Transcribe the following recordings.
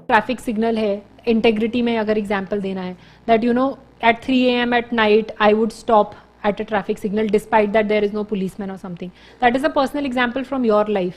Traffic signal है, integrity में अगर एग्जाम्पल देना है, that you know at 3 a.m. at night I would stop at a traffic signal despite that there is no policeman or something. That is a personal example from your life.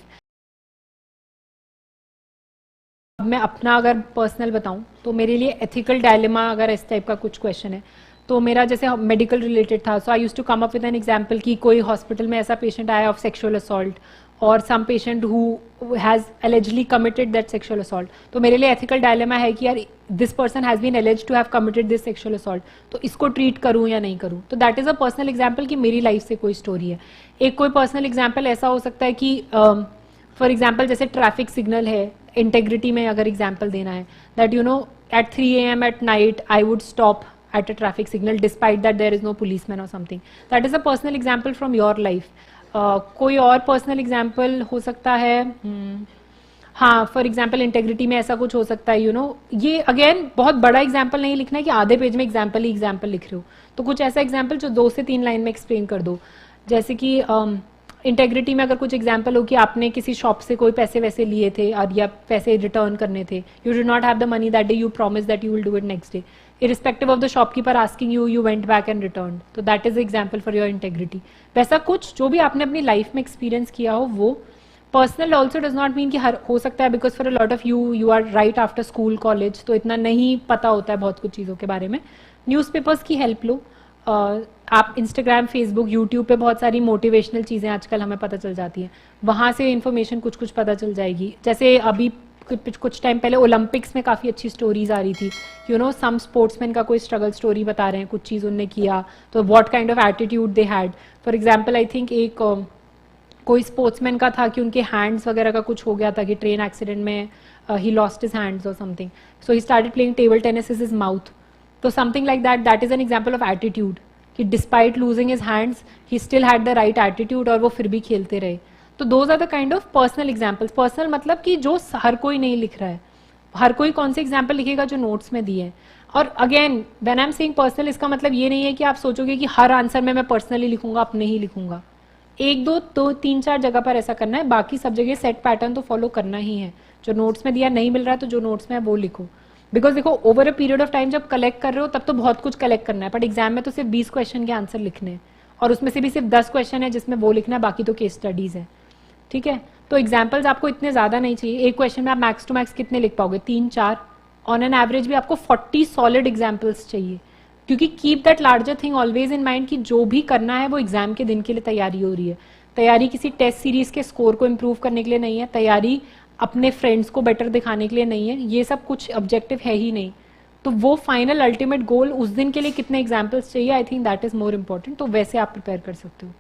अब मैं अपना अगर personal बताऊं तो मेरे लिए ethical dilemma अगर इस टाइप का कुछ क्वेश्चन है तो मेरा जैसे मेडिकल रिलेटेड था, so I use to come up with an example कि कोई हॉस्पिटल में ऐसा पेशेंट आया ऑफ सेक्सुअल असॉल्ट और some patient who has allegedly committed that sexual assault, तो मेरे लिए एथिकल डायलेमा है कि यार this person has been alleged to have committed this sexual assault, तो इसको ट्रीट करूं या नहीं करूं. तो that is a personal example कि मेरी लाइफ से कोई स्टोरी है. एक कोई पर्सनल एग्जाम्पल ऐसा हो सकता है कि फॉर एग्जाम्पल जैसे ट्रैफिक सिग्नल है, इंटेग्रिटी में अगर एग्जाम्पल देना है, that you know at 3 a.m. at night I would stop at a traffic signal despite that there is no policeman or something. That is a personal example from your life. कोई और personal example हो सकता है, हाँ for example integrity में ऐसा कुछ हो सकता है, यू नो ये अगेन बहुत बड़ा एग्जाम्पल नहीं लिखना है कि आधे पेज में एग्जाम्पल ही एग्जाम्पल लिख रहे हो, तो कुछ ऐसा एग्जाम्पल जो 2 से 3 लाइन में एक्सप्लेन कर दो. जैसे कि इंटेग्रिटी में अगर कुछ एग्जाम्पल हो कि आपने किसी शॉप से कोई पैसे वैसे लिए थे और या पैसे रिटर्न करने थे, you did not have the money that day, you promise that you will do it next day, irrespective of the shopkeeper asking you, you went back and returned. तो that is the example for your integrity. वैसा कुछ जो भी आपने अपनी life में experience किया हो वो. Personal also does not mean कि हर हो सकता है, because for a lot of you are right after school college, तो इतना नहीं पता होता है बहुत कुछ चीज़ों के बारे में. न्यूज़पेपर्स की हेल्प लो. आप इंस्टाग्राम, फेसबुक, यूट्यूब पे बहुत सारी मोटिवेशनल चीज़ें आजकल हमें पता चल जाती हैं, वहाँ से इन्फॉर्मेशन कुछ पता चल जाएगी. जैसे अभी कुछ टाइम पहले ओलंपिक्स में काफ़ी अच्छी स्टोरीज आ रही थी, यू नो सम स्पोर्ट्समैन का कोई स्ट्रगल स्टोरी बता रहे हैं, कुछ चीज़ उनने किया तो what kind of attitude they had. For example I think एक कोई स्पोर्ट्समैन का था कि उनके हैंड्स वगैरह का कुछ हो गया था कि ट्रेन एक्सीडेंट में ही लॉस्ट हिज हैंड्स और something, so he started playing table tennis is his mouth. तो something like that is an example of attitude कि despite losing his hands he still had the right attitude और वो फिर भी खेलते रहे. तो those are the kind of personal examples. Personal मतलब कि जो हर कोई नहीं लिख रहा है, हर कोई कौन से एग्जाम्पल लिखेगा जो नोट्स में दिए हैं. और again when I am saying personal, इसका मतलब ये नहीं है कि आप सोचोगे कि हर आंसर में मैं पर्सनली लिखूंगा, अपने ही लिखूंगा. 1 2 3 4 जगह पर ऐसा करना है, बाकी सब जगह सेट पैटर्न तो फॉलो करना ही है. जो नोट्स में दिया नहीं मिल रहा है तो जो नोट्स में है वो लिखो. बिकॉज देखो over a period of time जब कलेक्ट कर रहे हो तब तो बहुत कुछ कलेक्ट करना है, बट एग्जाम में तो सिर्फ 20 क्वेश्चन के आंसर लिखने हैं और उसमें से भी सिर्फ 10 क्वेश्चन है जिसमें वो लिखना है, बाकी तो केस स्टडीज है. ठीक है, तो एग्जाम्पल्स आपको इतने ज़्यादा नहीं चाहिए. एक क्वेश्चन में आप मैक्स टू मैक्स कितने लिख पाओगे, 3 4. ऑन एन एवरेज भी आपको 40 सॉलिड एग्जाम्पल्स चाहिए, क्योंकि keep that larger thing always in mind कि जो भी करना है वो एग्जाम के दिन के लिए तैयारी हो रही है. तैयारी किसी टेस्ट सीरीज के स्कोर को इम्प्रूव करने के लिए नहीं है, तैयारी अपने फ्रेंड्स को बेटर दिखाने के लिए नहीं है, ये सब कुछ ऑब्जेक्टिव है ही नहीं. तो वो फाइनल अल्टीमेट गोल उस दिन के लिए कितने एग्जाम्पल्स चाहिए, I think that is more important. तो वैसे आप प्रिपेयर कर सकते हो.